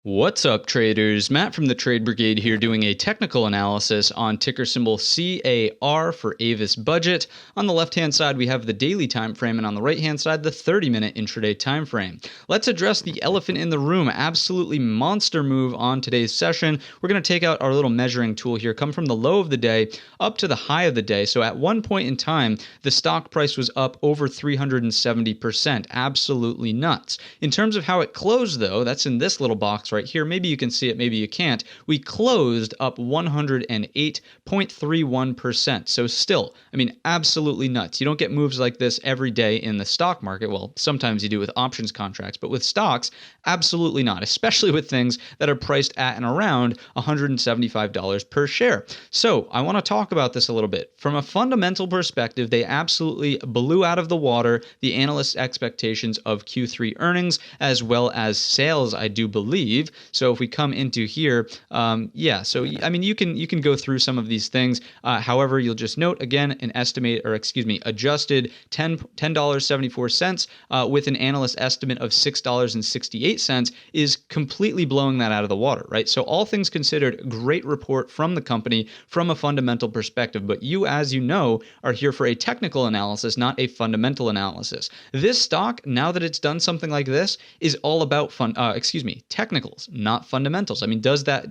What's up, traders? Matt from the Trade Brigade here doing a technical analysis on ticker symbol CAR for Avis budget. On the left-hand side, we have the daily time frame, and on the right-hand side, the 30-minute intraday time frame. Let's address the elephant in the room. Absolutely monster move on today's session. We're going to take out our little measuring tool here, come from the low of the day up to the high of the day. So at one point in time, the stock price was up over 370%. Absolutely nuts. In terms of how it closed, though, that's in this little box right here. Maybe you can see it, maybe you can't. We closed up 108.31%. So still, I mean, absolutely nuts. You don't get moves like this every day in the stock market. Well, sometimes you do with options contracts, but with stocks, absolutely not, especially with things that are priced at and around $175 per share. So I want to talk about this a little bit. From a fundamental perspective, they absolutely blew out of the water the analysts' expectations of Q3 earnings as well as sales, I do believe. So if we come into here, so I mean, you can go through some of these things. However, you'll just note again adjusted $10.74 with an analyst estimate of $6.68 is completely blowing that out of the water, right? So all things considered, great report from the company from a fundamental perspective. But you, as you know, are here for a technical analysis, not a fundamental analysis. This stock, now that it's done something like this, is all about technicals, not fundamentals. I mean, does that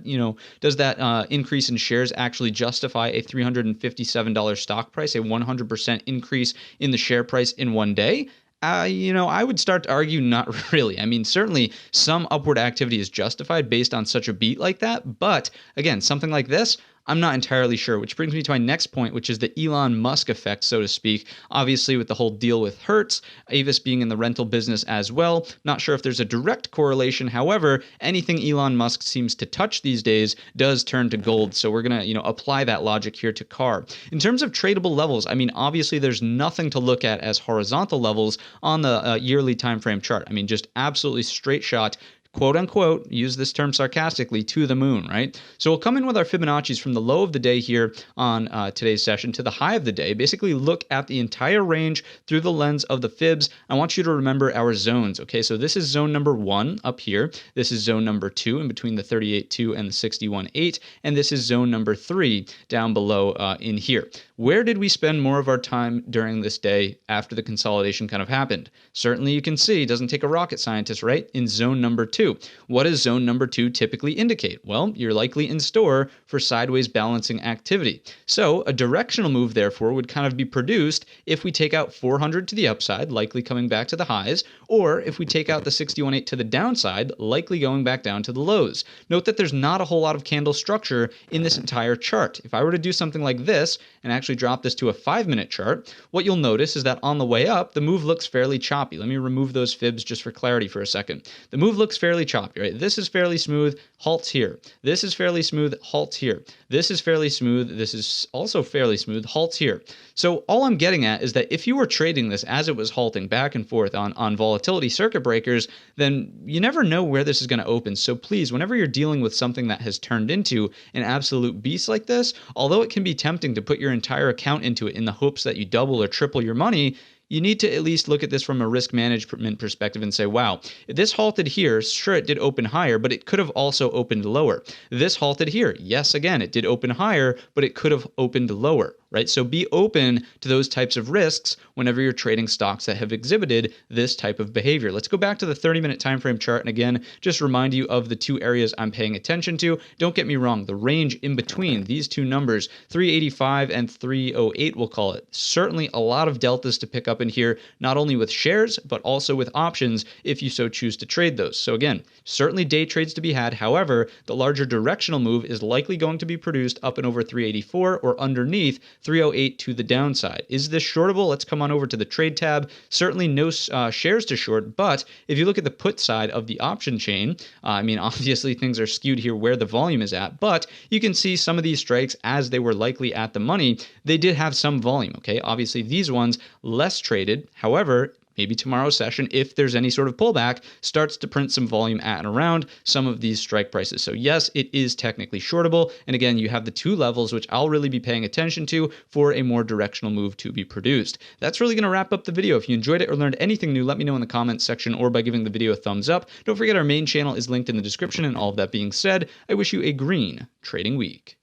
increase in shares actually justify a $357 stock price, a 100% increase in the share price in one day? I would start to argue not really. I mean, certainly some upward activity is justified based on such a beat like that. But again, something like this, I'm not entirely sure, which brings me to my next point, which is the Elon Musk effect, so to speak. Obviously, with the whole deal with Hertz, Avis being in the rental business as well. Not sure if there's a direct correlation. However, anything Elon Musk seems to touch these days does turn to gold. So we're going to, apply that logic here to CAR. In terms of tradable levels, I mean, obviously, there's nothing to look at as horizontal levels on the yearly time frame chart. I mean, just absolutely straight shot, quote unquote, use this term sarcastically, to the moon, right? So we'll come in with our Fibonacci's from the low of the day here on today's session to the high of the day. Basically look at the entire range through the lens of the fibs. I want you to remember our zones, okay? So this is zone number 1 up here. This is zone number 2 in between the 38.2 and the 61.8. And this is zone number 3 down below in here. Where did we spend more of our time during this day after the consolidation kind of happened? Certainly you can see, it doesn't take a rocket scientist, right? In zone number 2. What does zone number 2 typically indicate? Well, you're likely in store for sideways balancing activity. So a directional move, therefore, would kind of be produced if we take out 400 to the upside, likely coming back to the highs, or if we take out the 61.8 to the downside, likely going back down to the lows. Note that there's not a whole lot of candle structure in this entire chart. If I were to do something like this and actually drop this to a 5-minute chart, what you'll notice is that on the way up, the move looks fairly choppy. Let me remove those fibs just for clarity for a second. The move looks fairly choppy, right? This is fairly smooth, halts here. This is fairly smooth, halts here. This is fairly smooth. This is also fairly smooth, halts here. So all I'm getting at is that if you were trading this as it was halting back and forth on volatility circuit breakers, then you never know where this is going to open. So please, whenever you're dealing with something that has turned into an absolute beast like this, although it can be tempting to put your entire account into it in the hopes that you double or triple your money, you need to at least look at this from a risk management perspective and say, wow, this halted here. Sure, it did open higher, but it could have also opened lower. This halted here. Yes, again, it did open higher, but it could have opened lower, right? So be open to those types of risks whenever you're trading stocks that have exhibited this type of behavior. Let's go back to the 30-minute time frame chart. And again, just remind you of the two areas I'm paying attention to. Don't get me wrong. The range in between these two numbers, 385 and 308, we'll call it. Certainly a lot of deltas to pick up in here, not only with shares, but also with options if you so choose to trade those. So again, certainly day trades to be had. However, the larger directional move is likely going to be produced up and over 384 or underneath 308 to the downside. Is this shortable? Let's come on over to the trade tab. Certainly no shares to short, but if you look at the put side of the option chain, I mean, obviously things are skewed here where the volume is at, but you can see some of these strikes as they were likely at the money, they did have some volume, okay? Obviously these ones less traded. However, maybe tomorrow's session, if there's any sort of pullback, starts to print some volume at and around some of these strike prices. So yes, it is technically shortable. And again, you have the two levels, which I'll really be paying attention to for a more directional move to be produced. That's really going to wrap up the video. If you enjoyed it or learned anything new, let me know in the comments section or by giving the video a thumbs up. Don't forget our main channel is linked in the description. And all of that being said, I wish you a green trading week.